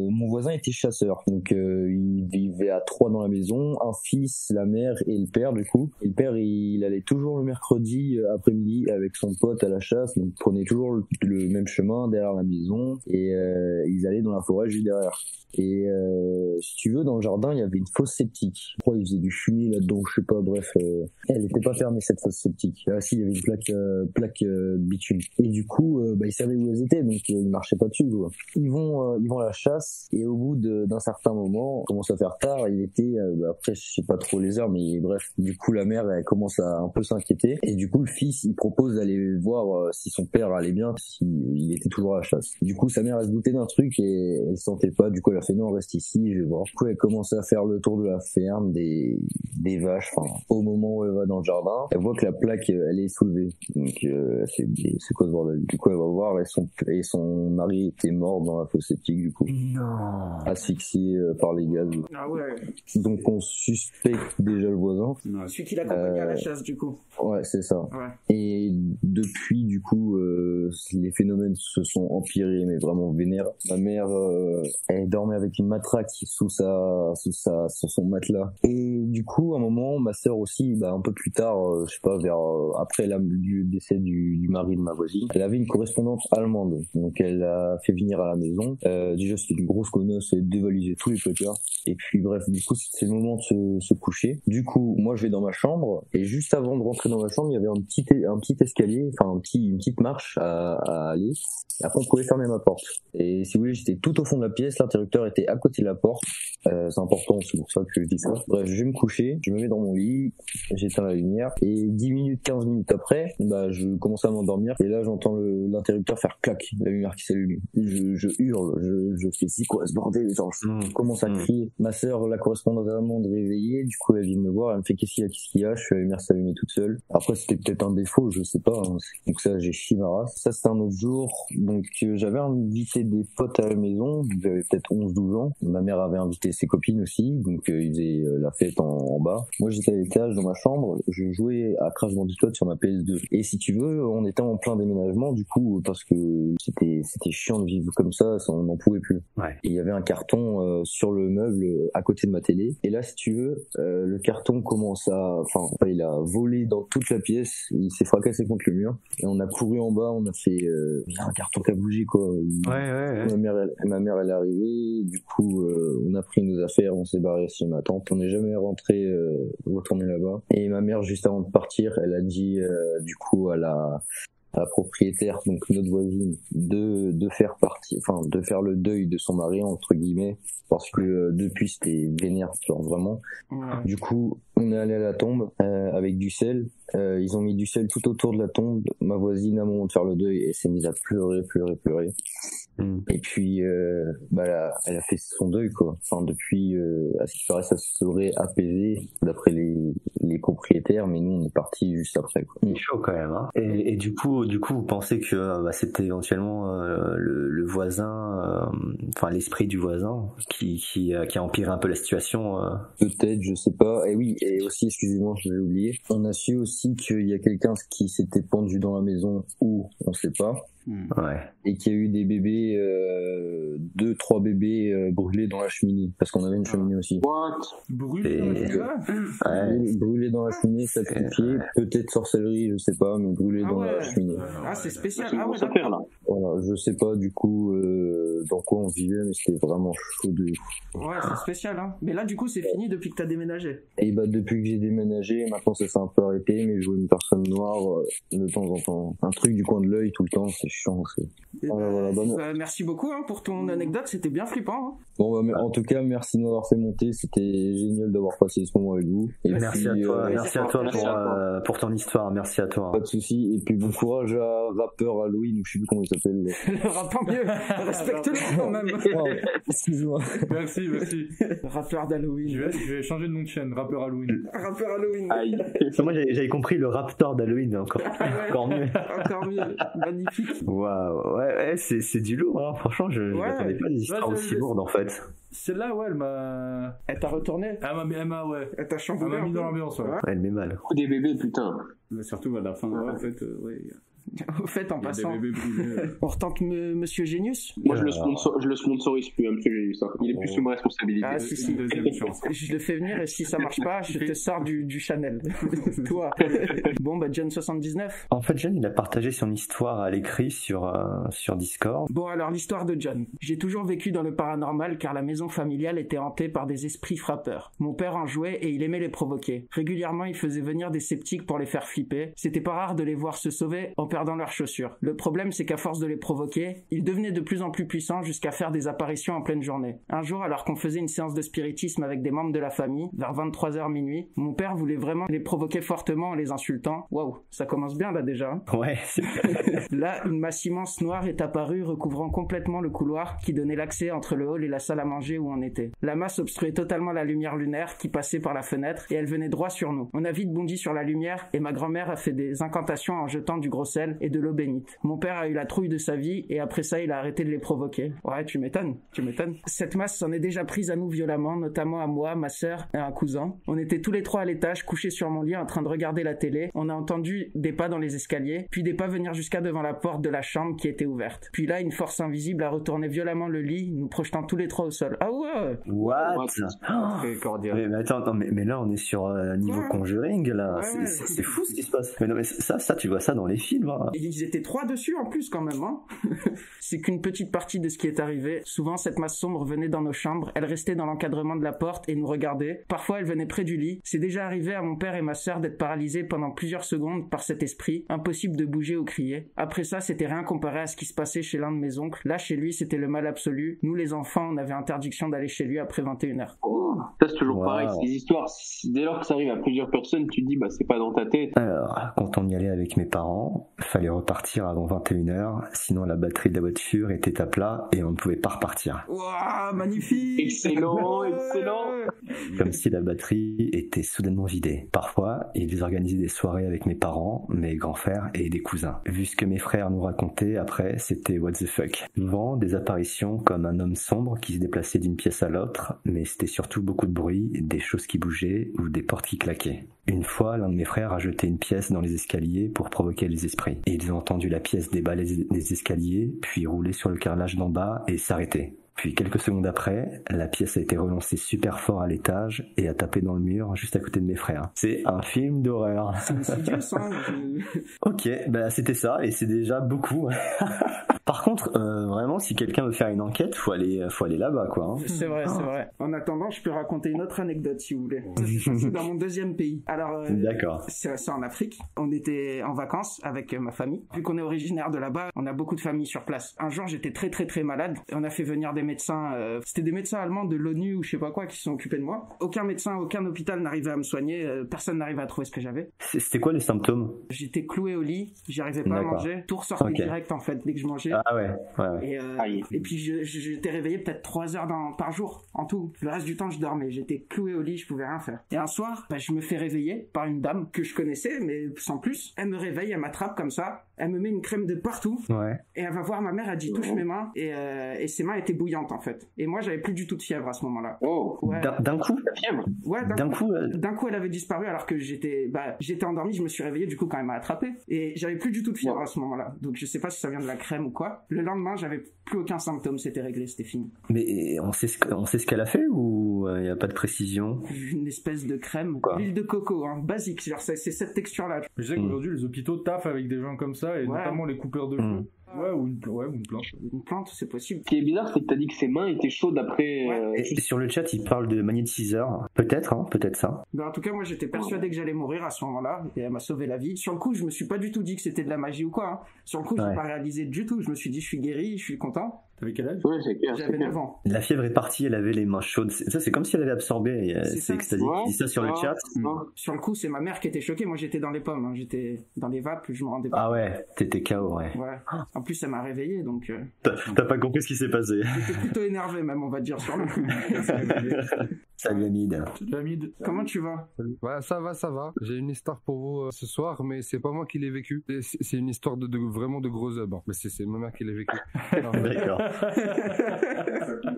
mon voisin était chasseur. Donc il vivait à 3 dans la maison, un fils, la mère et le père du coup. Et le père il allait toujours le mercredi après-midi avec son pote à la chasse, donc il prenait toujours le même chemin derrière la maison et ils allaient dans la forêt juste derrière. Et si tu veux, dans le jardin il y avait une fosse septique. Je crois qu'ils faisaient du fumier là-dedans, je sais pas, bref. Elle était pas fermée cette fosse septique. Ah si, il y avait une plaque bitume. Et du coup ils savaient où elles étaient, donc ils marchaient pas dessus quoi. Ils vont à la chasse et au bout d'un certain moment, on commence à faire tard, il était après je sais pas trop les heures, mais bref, du coup la mère elle commence à un peu s'inquiéter et du coup le fils il propose d'aller voir si son père allait bien, s'il était toujours à la chasse. Du coup sa mère elle se doutait d'un truc et elle se sentait pas, du coup elle a fait non, reste ici, je vais voir. Du coup elle commence à faire le tour de la ferme, des vaches, enfin au moment où elle va dans le jardin, elle voit que la plaque elle est soulevée, donc c'est quoi ce bordel? Du coup elle va voir et son mari était mort dans la fosse septique du coup. Non. Asphyxié par les gaz. Ah ouais. Donc on suspecte déjà le voisin. Celui qui l'accompagnait à la chasse, du coup. Ouais, c'est ça. Ouais. Et depuis, du coup, les phénomènes se sont empirés, mais vraiment vénères. Ma mère, elle dormait avec une matraque sur son matelas. Et du coup, à un moment, ma sœur aussi, un peu plus tard, je sais pas, après le décès du mari de ma voisine, elle avait une correspondante allemande. Donc elle l'a fait venir à la maison. Déjà, c'était une grosse connasse, elle dévalisait tous les placards. Et puis bref, du coup, c'était le moment de se coucher. Du coup, moi, je vais dans ma chambre, et juste avant de rentrer dans ma chambre, il y avait un petit escalier, enfin une petite marche à aller. Et après, on pouvait fermer ma porte. Et si vous voulez, j'étais tout au fond de la pièce, l'interrupteur était à côté de la porte. C'est important, c'est pour ça que je dis ça. Bref, je vais me coucher, je me mets dans mon lit, j'éteins la lumière, et 15 minutes après, je commence à m'endormir, et là, j'entends l'interrupteur faire clac, la lumière qui s'allume. Je hurle, je fais c'est quoi ce bordel, genre, je commence à crier. Ma sœur, la correspondante allemande, réveillée, du coup, elle vient me voir, elle me fait qu'est-ce qu'il y a, je suis la lumière s'allumer toute seule. Après, c'était peut-être un défaut, je sais pas, hein. Donc ça, j'ai chié ma race. Ça, c'était un autre jour, donc j'avais invité des potes à la maison, j'avais peut-être 11-12 ans. Ma mère avait invité ses copines aussi, donc ils faisaient la fête en bas. Moi, j'étais à l'étage dans ma chambre, je jouais à Crash Bandicoot sur ma PS2. Et si tu veux, on était en plein déménagement, du coup, parce que c'était chiant de vivre comme ça on n'en pouvait plus. Ouais. Et il y avait un carton sur le meuble à côté de ma télé. Et là, si tu veux, le carton il a volé dans toute la pièce, il s'est fracassé contre le mur. Et on a couru en bas, on a fait, il y a un carton qui a bougé, quoi. Ouais. Ma mère, elle est arrivée, du coup, on a pris nos affaires, on s'est barré chez ma tante. On n'est jamais retourné là-bas. Et ma mère, juste avant de partir, elle a dit, du coup, à la propriétaire, donc notre voisine, de faire le deuil de son mari, entre guillemets, parce que depuis c'était vénère, genre vraiment. Du coup, on est allé à la tombe avec du sel. Ils ont mis du sel tout autour de la tombe. Ma voisine, à un moment de faire le deuil, elle s'est mise à pleurer. Et puis, elle a fait son deuil, quoi. Enfin, depuis, à ce qui paraît, ça serait apaisé d'après les propriétaires, mais nous, on est partis juste après, quoi. C'est chaud quand même, hein. Et du coup, vous pensez que c'était éventuellement le voisin, l'esprit du voisin qui a empiré un peu la situation. Peut-être, je sais pas. Et oui, et aussi, excusez-moi, je l'ai oublié. On a su aussi qu'il y a quelqu'un qui s'était pendu dans la maison, ou on sait pas. Ouais. Et qu'il y a eu des bébés, 2-3 bébés brûlés dans la cheminée, parce qu'on avait une cheminée aussi. Brûlés dans la cheminée, sacrifiés, peut-être sorcellerie, je sais pas, mais brûlés dans la cheminée. C'est spécial. Voilà, je sais pas du coup dans quoi on vivait, mais c'était vraiment chaud de ouf. Ouais, c'est spécial, hein. Mais là, du coup, c'est fini depuis que t'as déménagé. Et depuis que j'ai déménagé, maintenant ça s'est un peu arrêté, mais je vois une personne noire de temps en temps. Un truc du coin de l'œil tout le temps, c'est chiant. Merci beaucoup pour ton anecdote, c'était bien flippant. Hein. Bon, en tout cas, merci de m'avoir fait monter, c'était génial d'avoir passé ce moment avec vous. Et merci à toi pour ton histoire, merci à toi. Pas de soucis, et puis bon courage à Rappeur Halloween, je sais plus comment il s'appelle. Le rappeur mieux, respecte-le quand même. Excuse-moi. Merci. Rappeur d'Halloween. Je vais changer de nom de chaîne, Rappeur Halloween. Rappeur Halloween. Aïe. Moi j'avais compris le Raptor d'Halloween, encore mieux. Encore mieux, magnifique. Waouh, ouais, c'est du lourd, hein. Franchement, je m'attendais pas à des histoires aussi lourdes en fait. Celle-là, elle t'a retourné. Elle t'a chamboulé. Elle m'a mis dans l'ambiance, ouais. Elle met mal. Des bébés, putain. Mais surtout à la fin, en fait, Au fait, en passant, on retente Monsieur Génius. Moi, je le sponsorise plus, Monsieur Génius. Il est plus sous ma responsabilité. Ah, si. Deuxième chance. Je le fais venir et si ça marche pas, je te sors du Chanel. Toi. Bon, John 79. En fait, John, il a partagé son histoire à l'écrit sur Discord. Bon, alors, l'histoire de John. J'ai toujours vécu dans le paranormal car la maison familiale était hantée par des esprits frappeurs. Mon père en jouait et il aimait les provoquer. Régulièrement, il faisait venir des sceptiques pour les faire flipper. C'était pas rare de les voir se sauver en perdant leurs chaussures. Le problème, c'est qu'à force de les provoquer, ils devenaient de plus en plus puissants jusqu'à faire des apparitions en pleine journée. Un jour, alors qu'on faisait une séance de spiritisme avec des membres de la famille, vers 23h minuit, mon père voulait vraiment les provoquer fortement en les insultant. Waouh, ça commence bien là déjà. Ouais. Là, une masse immense noire est apparue, recouvrant complètement le couloir qui donnait l'accès entre le hall et la salle à manger où on était. La masse obstruait totalement la lumière lunaire qui passait par la fenêtre et elle venait droit sur nous. On a vite bondi sur la lumière et ma grand-mère a fait des incantations en jetant du gros sel cannelle et de l'eau bénite. Mon père a eu la trouille de sa vie et après ça, il a arrêté de les provoquer. Ouais, tu m'étonnes. Cette masse s'en est déjà prise à nous violemment, notamment à moi, ma sœur et un cousin. On était tous les trois à l'étage, couchés sur mon lit en train de regarder la télé. On a entendu des pas dans les escaliers, puis des pas venir jusqu'à devant la porte de la chambre qui était ouverte. Puis là, une force invisible a retourné violemment le lit, nous projetant tous les trois au sol. Ah ouais. What? Très cordial. Mais attends, mais là on est sur un niveau Conjuring là. Ouais, c'est fou ce qui se passe. Mais non, mais ça tu vois ça dans les films. Hein. Ils étaient 3 dessus en plus quand même. Hein. C'est qu'une petite partie de ce qui est arrivé. Souvent cette masse sombre venait dans nos chambres, elle restait dans l'encadrement de la porte et nous regardait. Parfois elle venait près du lit. C'est déjà arrivé à mon père et ma sœur d'être paralysés pendant plusieurs secondes par cet esprit, impossible de bouger ou crier. Après ça, c'était rien comparé à ce qui se passait chez l'un de mes oncles. Là, chez lui, c'était le mal absolu. Nous, les enfants, on avait interdiction d'aller chez lui après 21h. Oh, ça c'est toujours pareil, ces histoires. Dès lors que ça arrive à plusieurs personnes, tu te dis, bah c'est pas dans ta tête. Alors, quand on y allait avec mes parents, fallait repartir avant 21h, sinon la batterie de la voiture était à plat et on ne pouvait pas repartir. Waouh, magnifique! Excellent. Comme si la batterie était soudainement vidée. Parfois, ils organisaient des soirées avec mes parents, mes grands frères et des cousins. Vu ce que mes frères nous racontaient après, c'était what the fuck. Souvent, des apparitions comme un homme sombre qui se déplaçait d'une pièce à l'autre, mais c'était surtout beaucoup de bruit, des choses qui bougeaient ou des portes qui claquaient. Une fois, l'un de mes frères a jeté une pièce dans les escaliers pour provoquer les esprits. Et ils ont entendu la pièce déballer les escaliers, puis rouler sur le carrelage d'en bas et s'arrêter. Puis quelques secondes après, la pièce a été relancée super fort à l'étage et a tapé dans le mur juste à côté de mes frères. C'est un film d'horreur. C'est insidieux ça. Ok, bah c'était ça et c'est déjà beaucoup. Par contre, vraiment, si quelqu'un veut faire une enquête, faut aller là-bas, quoi. Hein. C'est vrai. En attendant, je peux raconter une autre anecdote si vous voulez. C'est dans mon deuxième pays. Alors, d'accord. C'est en Afrique. On était en vacances avec ma famille. Vu qu'on est originaire de là-bas, on a beaucoup de familles sur place. Un jour, j'étais très malade et on a fait venir des médecins. C'était des médecins allemands de l'ONU ou je sais pas quoi qui se sont occupés de moi. Aucun médecin, aucun hôpital n'arrivait à me soigner. Personne n'arrivait à trouver ce que j'avais. C'était quoi les symptômes? J'étais cloué au lit. J'arrivais pas à manger. Tout ressortait direct en fait dès que je mangeais. Ah ouais. Et puis j'étais réveillé peut-être 3 heures par jour en tout. Le reste du temps je dormais, j'étais cloué au lit, je pouvais rien faire. Et un soir, je me fais réveiller par une dame que je connaissais mais sans plus. Elle me réveille, elle m'attrape comme ça, elle me met une crème de partout. Ouais. Et elle va voir ma mère, elle dit touche mes mains et ses mains étaient bouillantes en fait. Et moi j'avais plus du tout de fièvre à ce moment-là. Oh. Ouais. D'un coup. La fièvre. Ouais. D'un coup elle avait disparu alors que j'étais endormi, je me suis réveillé du coup quand elle m'a attrapé et j'avais plus du tout de fièvre à ce moment-là. Donc je sais pas si ça vient de la crème ou quoi. Le lendemain, j'avais plus aucun symptôme, c'était réglé, c'était fini. Mais on sait ce qu'elle a fait ou il y a pas de précision? Une espèce de crème, l'huile de coco, hein, basique, genre c'est cette texture-là. Je sais qu'aujourd'hui les hôpitaux taffent avec des gens comme ça et notamment les coupeurs de cheveux. Ouais, ou une plante. Une plante, c'est possible. Ce qui est bizarre, c'est que t'as dit que ses mains étaient chaudes après. Et sur le chat, il parle de magnétiseur. Peut-être ça. Ben, en tout cas, moi, j'étais persuadé que j'allais mourir à ce moment-là, et elle m'a sauvé la vie. Sur le coup, je me suis pas du tout dit que c'était de la magie ou quoi. Hein. Sur le coup, j'ai pas réalisé du tout. Je me suis dit, je suis guéri, je suis content. T'avais quel âge? Ouais, c'est clair. J'avais 9 ans. La fièvre est partie, elle avait les mains chaudes. Ça, c'est comme si elle avait absorbé. C'est extasique. Il dit ça sur le chat. Sur le coup, c'est ma mère qui était choquée. Moi, j'étais dans les pommes. Hein. J'étais dans les vapes, je me rendais pas. Ah ouais, t'étais KO, ouais. En plus, ça m'a réveillé, donc. T'as pas compris ce qui s'est passé. J'étais plutôt énervé, même, on va dire, sur le coup. Salut Hamid. Comment tu vas? Ouais, ça va. J'ai une histoire pour vous ce soir, mais c'est pas moi qui l'ai vécu. C'est une histoire vraiment de gros œuvres. Mais c'est ma mère qui l'a vécu. D'accord.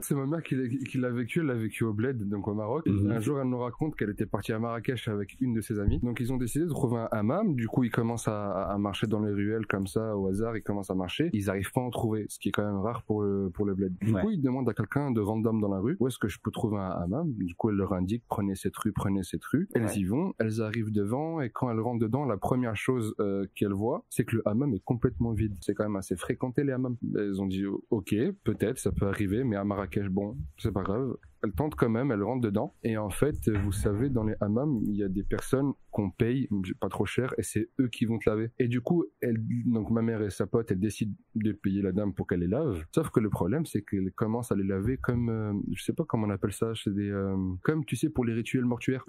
C'est ma mère qui l'a vécu. Elle l'a vécu au Bled, donc au Maroc. Un jour, elle nous raconte qu'elle était partie à Marrakech avec une de ses amies. Donc ils ont décidé de trouver un hammam. Du coup, ils commencent à marcher dans les ruelles comme ça au hasard. Ils commencent à marcher. Ils arrivent pas à en trouver, ce qui est quand même rare pour le Bled. Du coup, ils demandent à quelqu'un de random dans la rue où est-ce que je peux trouver un hammam. Du coup, elle leur indique prenez cette rue. Elles y vont. Elles arrivent devant et quand elles rentrent dedans, la première chose qu'elles voient, c'est que le hammam est complètement vide. C'est quand même assez fréquenté les hammams. Elles ont dit ok, peut-être ça peut arriver, mais à Marrakech, bon, c'est pas grave. Elle tente quand même, elle rentre dedans. Et en fait, vous savez, dans les hammams, il y a des personnes qu'on paye pas trop cher et c'est eux qui vont te laver. Et du coup, donc ma mère et sa pote, elles décident de payer la dame pour qu'elle les lave. Sauf que le problème, c'est qu'elle commence à les laver comme, je sais pas comment on appelle ça, c'est des, comme tu sais, pour les rituels mortuaires.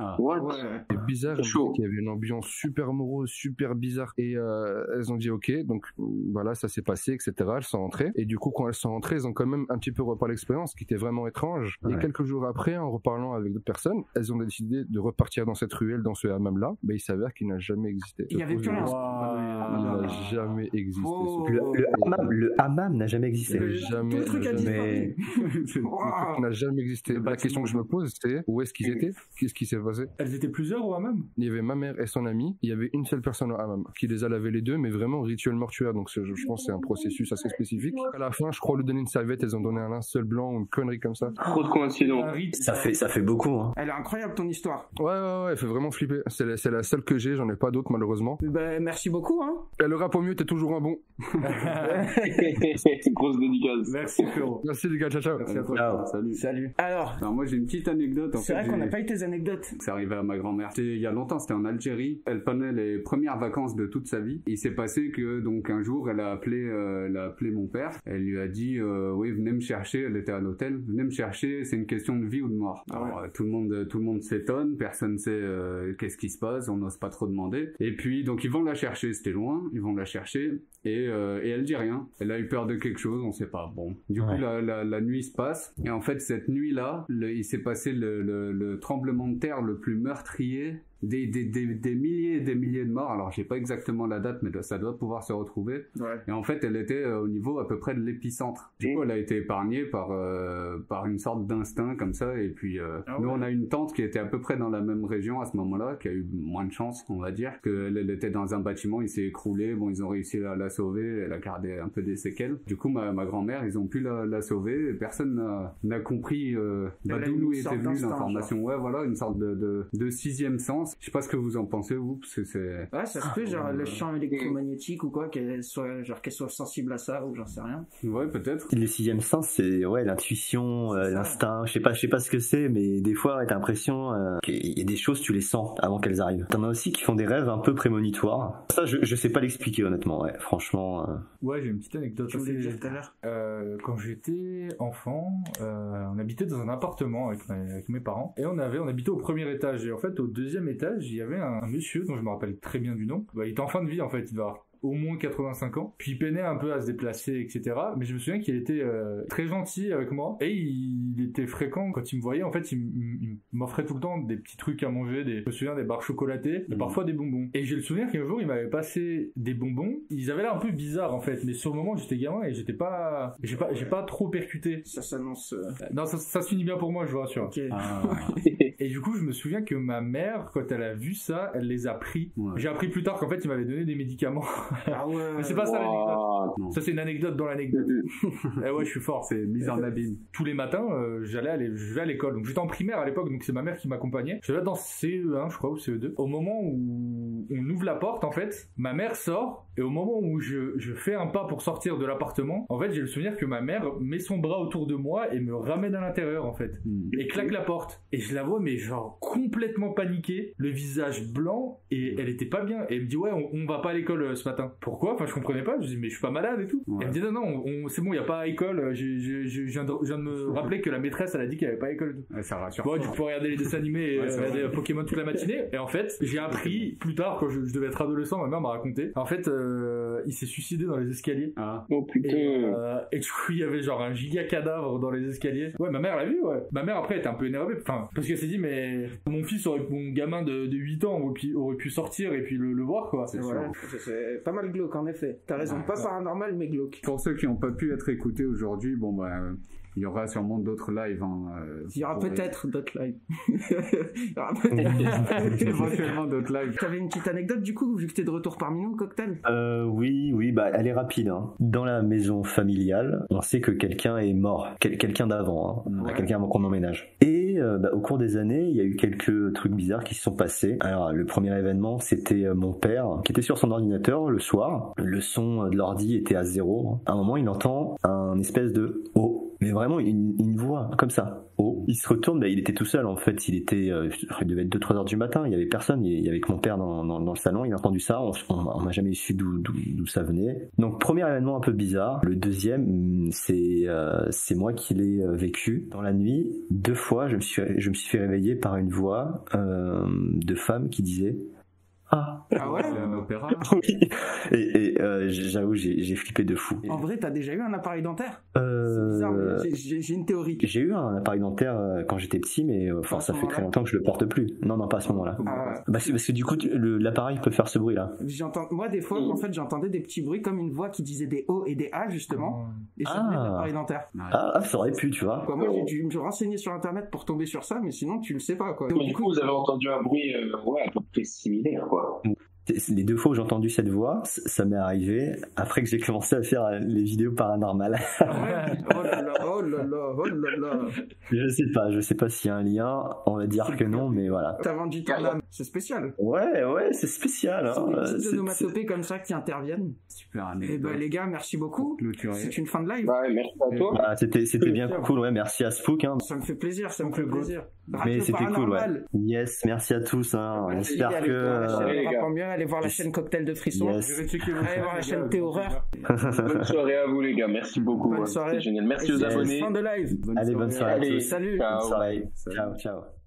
C'est bizarre, il y avait une ambiance super morose, super bizarre. Et elles ont dit ok, donc voilà, ça s'est passé, etc. Elles sont rentrées. Et du coup, quand elles sont rentrées, elles ont quand même un petit peu reparlé l'expérience, qui était vraiment étrange. Et quelques jours après, en reparlant avec d'autres personnes, elles ont décidé de repartir dans cette ruelle, dans ce hammam-là. Il s'avère qu'il n'a jamais existé. Il n'y avait plus rien. n'a jamais existé. Le hammam n'a jamais existé. Jamais. Tout le truc a disparu. N'a jamais existé. La question que je me pose, c'est où est-ce qu'ils étaient? Qu'est-ce qui s'est passé? Elles étaient plusieurs au hammam? Il y avait ma mère et son ami. Il y avait une seule personne au hammam qui les a lavés les deux, mais vraiment rituel mortuaire. Donc je pense que c'est un processus assez spécifique. À la fin, je crois, au lieu de donner une serviette, elles ont donné un linceul blanc ou une connerie comme ça. Trop de coïncidence. Ça fait beaucoup. Hein. Elle est incroyable ton histoire. Ouais, elle fait vraiment flipper. C'est la seule que j'ai, j'en ai pas d'autres malheureusement. Ben, merci beaucoup. Hein. Et le rap au mieux, t'es toujours un bon. Grosse dédicace. Merci Féro. Merci les gars, ciao. Merci à toi. Salut. Alors moi j'ai une petite anecdote. C'est vrai qu'on n'a pas eu tes anecdotes. C'est arrivé à ma grand-mère. C'était il y a longtemps, c'était en Algérie. Elle prenait les premières vacances de toute sa vie. Il s'est passé que donc un jour elle a appelé mon père. Elle lui a dit oui venez me chercher. Elle était à l'hôtel. Venez me chercher. C'est une question de vie ou de mort. Alors tout le monde s'étonne. Personne sait qu'est-ce qui se passe. On n'ose pas trop demander. Et puis donc ils vont la chercher. C'était loin. Ils vont la chercher. Et elle dit rien. Elle a eu peur de quelque chose, on sait pas. Bon, du coup la nuit se passe et en fait cette nuit-là, il s'est passé le tremblement de terre le plus meurtrier. Des milliers et des milliers de morts. Alors j'ai pas exactement la date, mais ça doit pouvoir se retrouver. Et en fait elle était au niveau à peu près de l'épicentre. Du coup elle a été épargnée par une sorte d'instinct comme ça. Et puis nous on a une tante qui était à peu près dans la même région à ce moment-là, qui a eu moins de chance on va dire, qu'elle était dans un bâtiment, il s'est écroulé. Bon ils ont réussi à la sauver, elle a gardé un peu des séquelles. Du coup ma grand-mère ils ont pu la sauver et personne n'a compris d'où était venue l'information. Ouais voilà, une sorte de sixième sens. Je sais pas ce que vous en pensez vous, parce que c'est... Ouais, ça se peut, genre le champ électromagnétique ou quoi, qu'elle soit sensible à ça, ou j'en sais rien. Ouais, peut-être. Le sixième sens, c'est l'intuition, l'instinct, je sais pas ce que c'est, mais des fois t'as l'impression qu'il y a des choses, tu les sens avant qu'elles arrivent. T'en as aussi qui font des rêves un peu prémonitoires. Ça, je sais pas l'expliquer honnêtement, franchement. Ouais, j'ai une petite anecdote. Je voulais le dire tout à l'heure. Quand j'étais enfant, on habitait dans un appartement avec mes parents, et on habitait au premier étage, et en fait au deuxième étage il y avait un monsieur dont je me rappelle très bien du nom. Il était en fin de vie en fait, il devait avoir au moins 85 ans, puis il peinait un peu à se déplacer etc, mais je me souviens qu'il était très gentil avec moi et il était fréquent quand il me voyait. En fait il m'offrait tout le temps des petits trucs à manger, je me souviens des barres chocolatées et parfois des bonbons, et j'ai le souvenir qu'un jour il m'avait passé des bonbons. Ils avaient l'air un peu bizarres en fait, mais sur le moment j'étais gamin et j'ai pas trop percuté. Ça s'annonce non, ça se finit bien pour moi, je vous rassure. Okay. Et du coup je me souviens que ma mère, quand elle a vu ça, elle les a pris. J'ai appris plus tard qu'en fait il m'avait donné des médicaments. Ah ouais. Mais c'est pas ça l'anecdote. Ça c'est une anecdote dans l'anecdote. Et ouais, je suis fort. C'est mise en abîme. Tous les matins, je vais à l'école. Donc j'étais en primaire à l'époque, donc c'est ma mère qui m'accompagnait. Je vais dans CE1, je crois, ou CE2. Au moment où on ouvre la porte, en fait, ma mère sort. Et au moment où je fais un pas pour sortir de l'appartement, en fait, j'ai le souvenir que ma mère met son bras autour de moi et me ramène à l'intérieur, en fait. Et claque la porte. Et je la vois, mais genre complètement paniquée, le visage blanc, et elle était pas bien. Et elle me dit, ouais, on va pas à l'école ce matin. Pourquoi? Enfin, je comprenais pas. Je dis, mais je suis pas malade et tout. Ouais. Elle me dit, non, c'est bon, y a pas à école. Je viens de me rappeler que la maîtresse, elle a dit qu'il y avait pas à école et tout. Ouais, ça rassure. Ouais, tu peux regarder les dessins animés et regarder Pokémon toute la matinée. Et en fait, j'ai appris plus tard, quand je devais être adolescent, ma mère m'a raconté. En fait, il s'est suicidé dans les escaliers. Ah. Oh putain. Et du coup, il y avait genre un giga cadavre dans les escaliers. Ouais, ma mère l'a vu, ouais. Ma mère après était un peu énervée. Enfin, parce qu'elle s'est dit, mais mon gamin de 8 ans aurait pu sortir et puis le voir, quoi. C'est pas mal glauque, en effet. T'as raison, pas paranormal, mais glauque. Pour ceux qui n'ont pas pu être écoutés aujourd'hui, bon bah... il y aura sûrement d'autres lives. Il y aura peut-être d'autres lives. Il y aura éventuellement d'autres lives. T'avais une petite anecdote du coup, vu que t'es de retour parmi nous, Cocktail? Oui, bah elle est rapide. Hein. Dans la maison familiale, on sait que quelqu'un est mort, quelqu'un d'avant, quelqu'un avant qu'on emménage. Et au cours des années, il y a eu quelques trucs bizarres qui se sont passés. Alors le premier événement, c'était mon père qui était sur son ordinateur le soir. Le son de l'ordi était à 0. À un moment, il entend un espèce de oh. Mais vraiment une voix comme ça. Oh. Il se retourne, il était tout seul en fait. Il devait être 2-3 heures du matin. Il y avait personne. Il y avait que mon père dans le salon. Il a entendu ça. On n'a jamais su d'où ça venait. Donc premier événement un peu bizarre. Le deuxième, c'est moi qui l'ai vécu dans la nuit. 2 fois, je me suis fait réveiller par une voix de femme qui disait Ah ouais. C'est un opéra. Oui. Et j'avoue, j'ai flippé de fou. En vrai, t'as déjà eu un appareil dentaire? C'est bizarre, mais j'ai une théorie. J'ai eu un appareil dentaire quand j'étais petit, mais ça fait très longtemps que je le porte plus. Non, pas à ce moment-là. Parce que du coup, l'appareil peut faire ce bruit-là. Moi, des fois, en fait, j'entendais des petits bruits comme une voix qui disait des O et des A, justement. Et ça venait de l'appareil dentaire. Ça aurait pu, tu vois. Moi, j'ai dû me renseigner sur Internet pour tomber sur ça, mais sinon, tu le sais pas, quoi. Donc, du coup, vous avez entendu un bruit, à peu près similaire, quoi. Les 2 fois où j'ai entendu cette voix, ça m'est arrivé après que j'ai commencé à faire les vidéos paranormales. Oh là là. Je sais pas s'il y a un lien, on va dire que non, mais voilà. T'as vendu ton âme, c'est spécial. Ouais, c'est spécial. C'est des onomatopées comme ça qui interviennent. Super. Et les gars, merci beaucoup. C'est une fin de live. Ouais, merci à toi. C'était bien cool, ouais, merci à Spook. Ça me fait plaisir, Mais c'était cool, ouais. Yes, merci à tous. J'espère que... Allez voir la chaîne Cocktail de Frisson. Yes. Allez voir la chaîne Théoreur. Bonne soirée à vous les gars, merci beaucoup. Bonne soirée. C'était génial. Merci aux abonnés. Fin de live. Allez, bonne soirée à tous. Salut. Bonne soirée. Ciao.